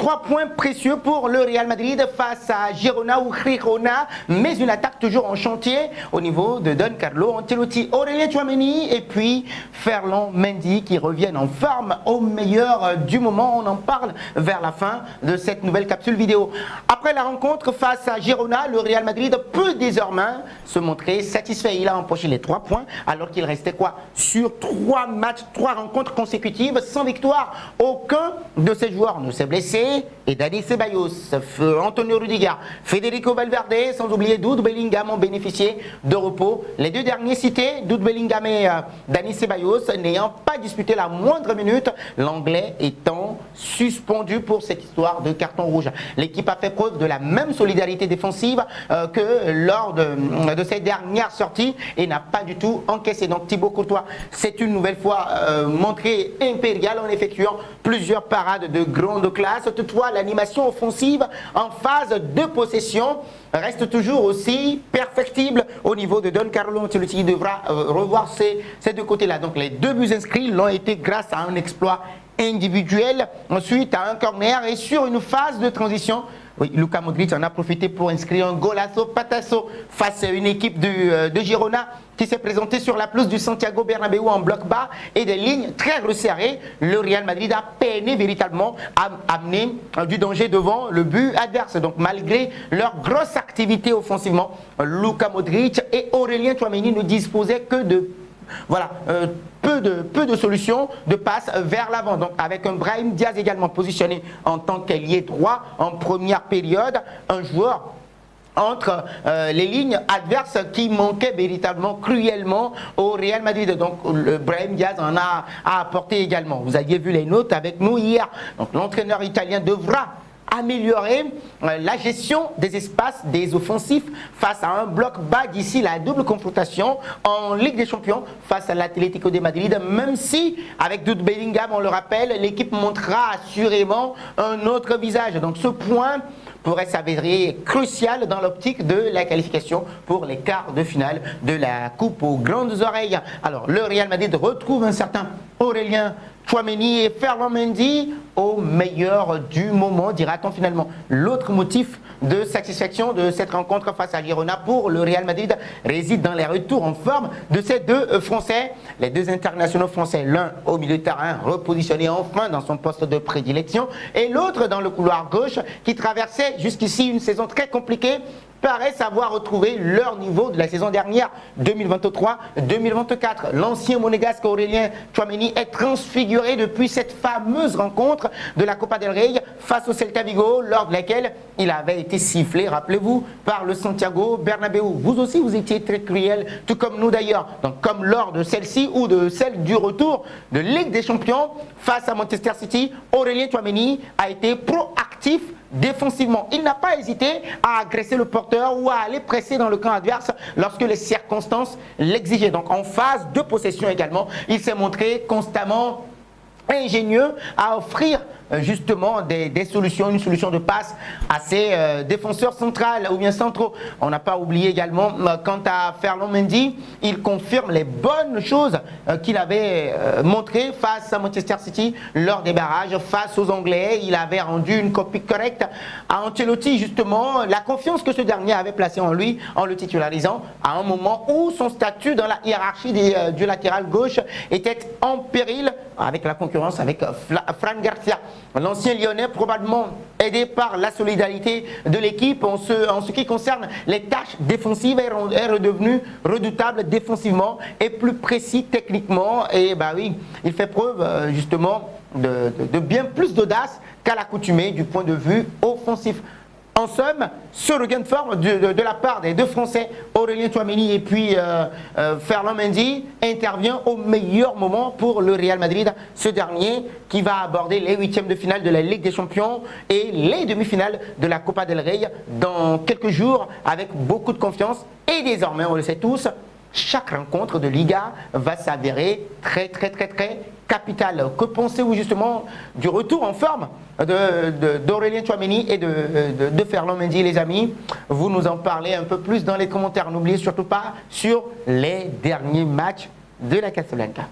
3 points précieux pour le Real Madrid face à Girona ou Girona, mais une attaque toujours en chantier au niveau de Don Carlo Ancelotti, Aurélien Tchouaméni et puis Ferland Mendy qui reviennent en forme au meilleur du moment. On en parle vers la fin de cette nouvelle capsule vidéo. Après la rencontre face à Girona, le Real Madrid peut désormais se montrer satisfait. Il a empoché les 3 points alors qu'il restait quoi sur 3 matchs, 3 rencontres consécutives sans victoire. Aucun de ces joueurs ne s'est blessé et Dani Ceballos, Antonio Rudiger, Federico Valverde, sans oublier Jude Bellingham ont bénéficié de repos. Les 2 derniers cités, Jude Bellingham et Dani Ceballos, n'ayant pas disputé la moindre minute, l'anglais étant suspendu pour cette histoire de carton rouge. L'équipe a fait preuve de la même solidarité défensive que lors de ses dernières sorties et n'a pas du tout encaissé. Donc Thibaut Courtois s'est une nouvelle fois montré impérial en effectuant plusieurs parades de grande classe. Toutefois, l'animation offensive en phase de possession reste toujours aussi perfectible au niveau de Don Carlo Ancelotti. Il devra revoir ces 2 côtés-là. Donc les 2 buts inscrits l'ont été grâce à un exploit individuel, ensuite à un corner et sur une phase de transition. Oui, Luka Modric en a profité pour inscrire un golazo patasso face à une équipe de Girona qui s'est présentée sur la pelouse du Santiago Bernabéu en bloc bas et des lignes très resserrées. Le Real Madrid a peiné véritablement à amener du danger devant le but adverse. Donc malgré leur grosse activité offensivement, Luka Modric et Aurélien Tchouaméni ne disposaient que de peu de solutions de passe vers l'avant. Donc avec un Brahim Diaz également positionné en tant qu'ailier droit en première période, un joueur entre les lignes adverses qui manquait véritablement cruellement au Real Madrid. Donc le Brahim Diaz en a apporté également. Vous aviez vu les notes avec nous hier. Donc l'entraîneur italien devra améliorer la gestion des espaces des offensifs face à un bloc bas d'ici la double confrontation en Ligue des Champions face à l'Atlético de Madrid, même si avec Jude Bellingham, on le rappelle, l'équipe montrera assurément un autre visage. Donc ce point pourrait s'avérer crucial dans l'optique de la qualification pour les quarts de finale de la Coupe aux grandes oreilles. Alors le Real Madrid retrouve un certain Aurélien Tchouaméni et Ferland Mendy au meilleur du moment, dira-t-on finalement. L'autre motif de satisfaction de cette rencontre face à Girona pour le Real Madrid réside dans les retours en forme de ces 2 Français, les 2 internationaux français, l'un au milieu de terrain repositionné enfin dans son poste de prédilection et l'autre dans le couloir gauche qui traversait jusqu'ici une saison très compliquée, paraissent avoir retrouvé leur niveau de la saison dernière 2023-2024. L'ancien monégasque Aurélien Tchouaméni est transfiguré depuis cette fameuse rencontre de la Copa del Rey face au Celta Vigo, lors de laquelle il avait été sifflé, rappelez-vous, par le Santiago Bernabéu. Vous aussi, vous étiez très cruel, tout comme nous d'ailleurs. Donc comme lors de celle-ci ou de celle du retour de Ligue des Champions face à Manchester City, Aurélien Tchouaméni a été proactif défensivement. Il n'a pas hésité à agresser le porteur ou à aller presser dans le camp adverse lorsque les circonstances l'exigeaient. Donc en phase de possession également, il s'est montré constamment ingénieux à offrir justement des solutions, une solution de passe à ses défenseurs centrales ou bien centraux. On n'a pas oublié également quant à Ferland Mendy, il confirme les bonnes choses qu'il avait montrées face à Manchester City lors des barrages face aux Anglais. Il avait rendu une copie correcte à Ancelotti, justement la confiance que ce dernier avait placée en lui en le titularisant à un moment où son statut dans la hiérarchie du latéral gauche était en péril avec la concurrence avec Fran Garcia. L'ancien Lyonnais, probablement aidé par la solidarité de l'équipe en ce qui concerne les tâches défensives, est redevenu redoutable défensivement et plus précis techniquement. Et bah oui, il fait preuve justement de bien plus d'audace qu'à l'accoutumée du point de vue offensif. En somme, ce regain de forme de la part des 2 Français, Aurélien Tchouaméni et puis Ferland Mendy, intervient au meilleur moment pour le Real Madrid. Ce dernier qui va aborder les 8e de finale de la Ligue des Champions et les demi-finales de la Copa del Rey dans quelques jours avec beaucoup de confiance. Et désormais, on le sait tous, chaque rencontre de Liga va s'avérer très capitale. Que pensez-vous justement du retour en forme d'Aurélien Tchouaméni et de Ferland Mendy, les amis? Vous nous en parlez un peu plus dans les commentaires. N'oubliez surtout pas sur les derniers matchs de la Casablanca.